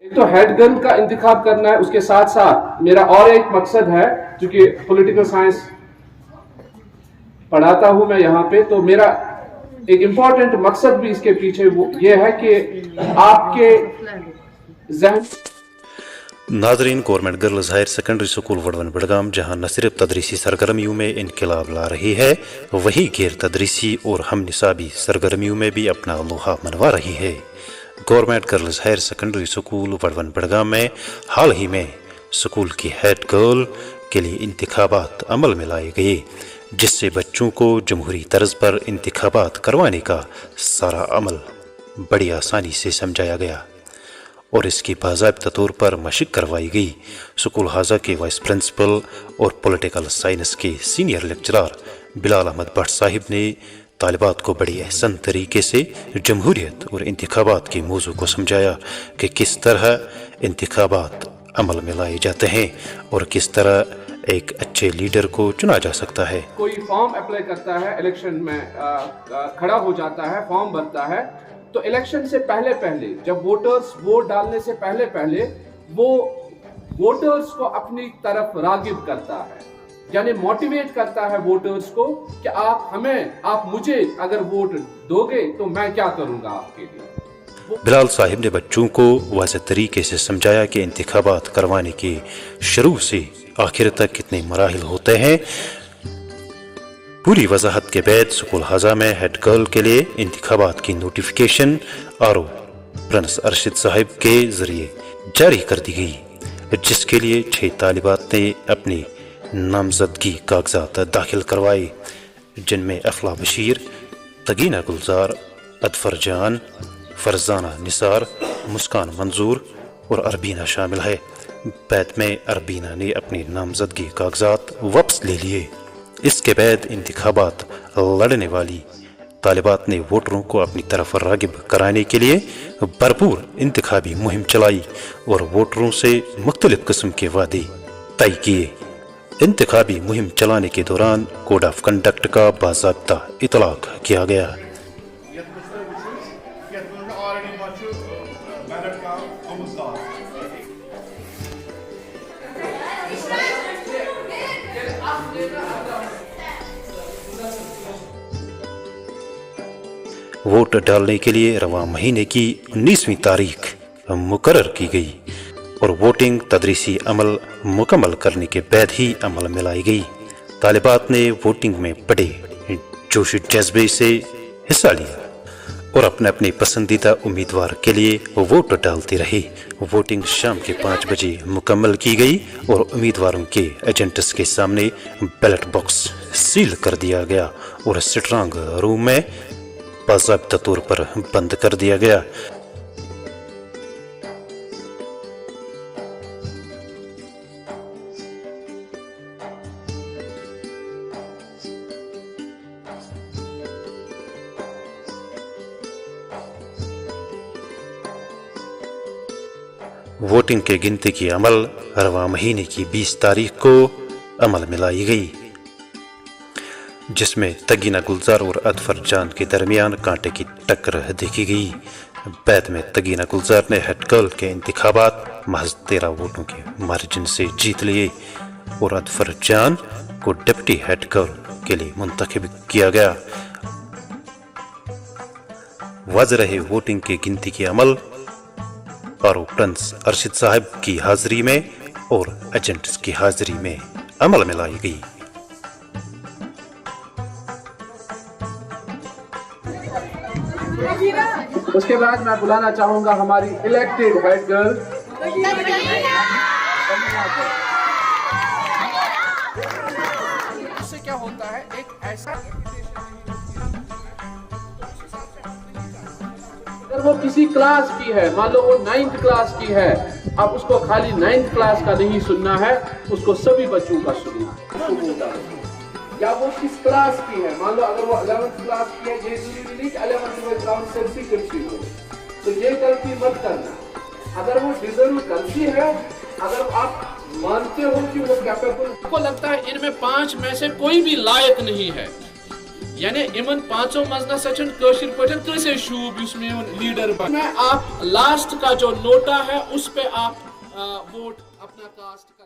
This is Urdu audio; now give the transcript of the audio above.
ایک تو ہیڈ گن کا انتخاب کرنا ہے، اس کے ساتھ ساتھ میرا اور ایک مقصد ہے، چونکہ پولیٹیکل سائنس پڑھاتا ہوں میں یہاں پہ، تو میرا ایک امپورٹنٹ مقصد بھی اس کے پیچھے یہ ہے کہ آپ کے ذہن ناظرین، government girls higher secondary school Wadwan Budgam جہاں نہ صرف تدریسی سرگرمیوں میں انقلاب لا رہی ہے، وہیں غیر تدریسی اور ہم نصابی سرگرمیوں میں بھی اپنا لوہا منوا رہی ہے۔ Government girls higher secondary school Wadwan Budgam میں حال ہی میں اسکول کی ہیڈ گرل کے لیے انتخابات عمل میں لائے گئے، جس سے بچوں کو جمہوری طرز پر انتخابات کروانے کا سارا عمل بڑی آسانی سے سمجھایا گیا اور اس کی باضابطہ طور پر مشق کروائی گئی۔ اسکول حاضہ کے وائس پرنسپل اور پولیٹیکل سائنس کے سینئر لیکچرار بلال احمد بٹ صاحب نے طالبات کو بڑی احسن طریقے سے جمہوریت اور انتخابات کے موضوع کو سمجھایا کہ کس طرح انتخابات عمل میں لائے جاتے ہیں اور کس طرح ایک اچھے لیڈر کو چنا جا سکتا ہے۔ کوئی فارم اپلائی کرتا ہے، الیکشن میں کھڑا ہو جاتا ہے، فارم بھرتا ہے، تو الیکشن سے پہلے جب ووٹرز ووٹ ڈالنے سے پہلے وہ ووٹرز کو اپنی طرف راغب کرتا ہے، یعنی موٹیویٹ کرتا ہے ووٹرز کو کہ آپ مجھے اگر ووٹ دو گے تو میں کیا کروں گا آپ کے لیے۔ بلال صاحب نے بچوں کو واضح طریقے سے سمجھایا کہ انتخابات کروانے کے شروع سے آخر تک کتنے مراحل ہوتے ہیں۔ پوری وضاحت کے بعد اسکول حاضہ میں ہیڈ گرل کے لیے انتخابات کی نوٹیفیکیشن آر.او. پرنس ارشد صاحب کے ذریعے جاری کر دی گئی، جس کے لیے 6 طالبات نے اپنی نامزدگی کاغذات داخل کروائے، جن میں افلا بشیر، تگینہ گلزار، اظفر جان، فرزانہ نثار، مسکان منظور اور اربینہ شامل ہے۔ بعد میں اربینہ نے اپنی نامزدگی کاغذات واپس لے لیے۔ اس کے بعد انتخابات لڑنے والی طالبات نے ووٹروں کو اپنی طرف راغب کرانے کے لیے بھرپور انتخابی مہم چلائی اور ووٹروں سے مختلف قسم کے وعدے طے کیے۔ انتخابی مہم چلانے کے دوران کوڈ آف کنڈکٹ کا باضابطہ اطلاق کیا گیا۔ ووٹ ڈالنے کے لیے رواں مہینے کی 19ویں تاریخ مقرر کی گئی اور ووٹنگ تدریسی عمل مکمل کرنے کے بعد ہی عمل میں لائی گئی۔ طالبات نے ووٹنگ میں بڑے جوش و جذبے سے حصہ لیا اور اپنے پسندیدہ امیدوار کے لیے ووٹ ڈالتے رہے۔ ووٹنگ شام کے 5 بجے مکمل کی گئی اور امیدواروں کے ایجنٹس کے سامنے بیلٹ باکس سیل کر دیا گیا اور اسٹرانگ روم میں باضابطہ طور پر بند کر دیا گیا۔ ووٹنگ کے گنتی کی عمل رواں مہینے کی 20 تاریخ کو عمل میں لائی گئی، جس میں تگینہ گلزار اور اظفر جان کے درمیان کانٹے کی ٹکر دیکھی گئی۔ بعد میں تگینہ گلزار نے ہیڈ گرل کے انتخابات محض 13 ووٹوں کے مارجن سے جیت لیے اور اظفر جان کو ڈپٹی ہیڈ گرل کے لیے منتخب کیا گیا۔ واضح رہے ووٹنگ کے گنتی کی عمل آر.او. پرنس ارشد صاحب کی حاضری میں اور ایجنٹس کی حاضری میں عمل میں لائی گئی۔ اس کے بعد میں بلانا چاہوں گا ہماری الیکٹڈ ہیڈ گرل اس سے کیا ہوتا ہے، ایک ایسا اگر وہ کسی کلاس کی ہے، مان لو وہ 9th کلاس کی ہے، اب اس کو خالی 9th کلاس کا نہیں سننا ہے، اس کو سبھی بچوں کا سننا ہے۔ یا وہ کس کلاس کی ہے، مان لو اگر وہ 11th کلاس کی ہے، یہ ضروری نہیں کہ 11th میں کاؤنسل کرتی ہو، تو یہ غلطی مت کرنا۔ اگر وہ ڈیزرو کرتی ہے، اگر آپ مانتے ہو کہ وہ کیپیبل، آپ کو لگتا ہے ان میں 5 میں سے کوئی بھی لائق نہیں ہے، یعنی امن پانچوں مز نسا چھُنہٕ پٲٹھۍ کٲنٛسے شوٗب یُس میون لیڈر بن میں آپ لاسٹ کا جو نوٹا ہے اس پہ آپ ووٹ اپنا کاسٹ کر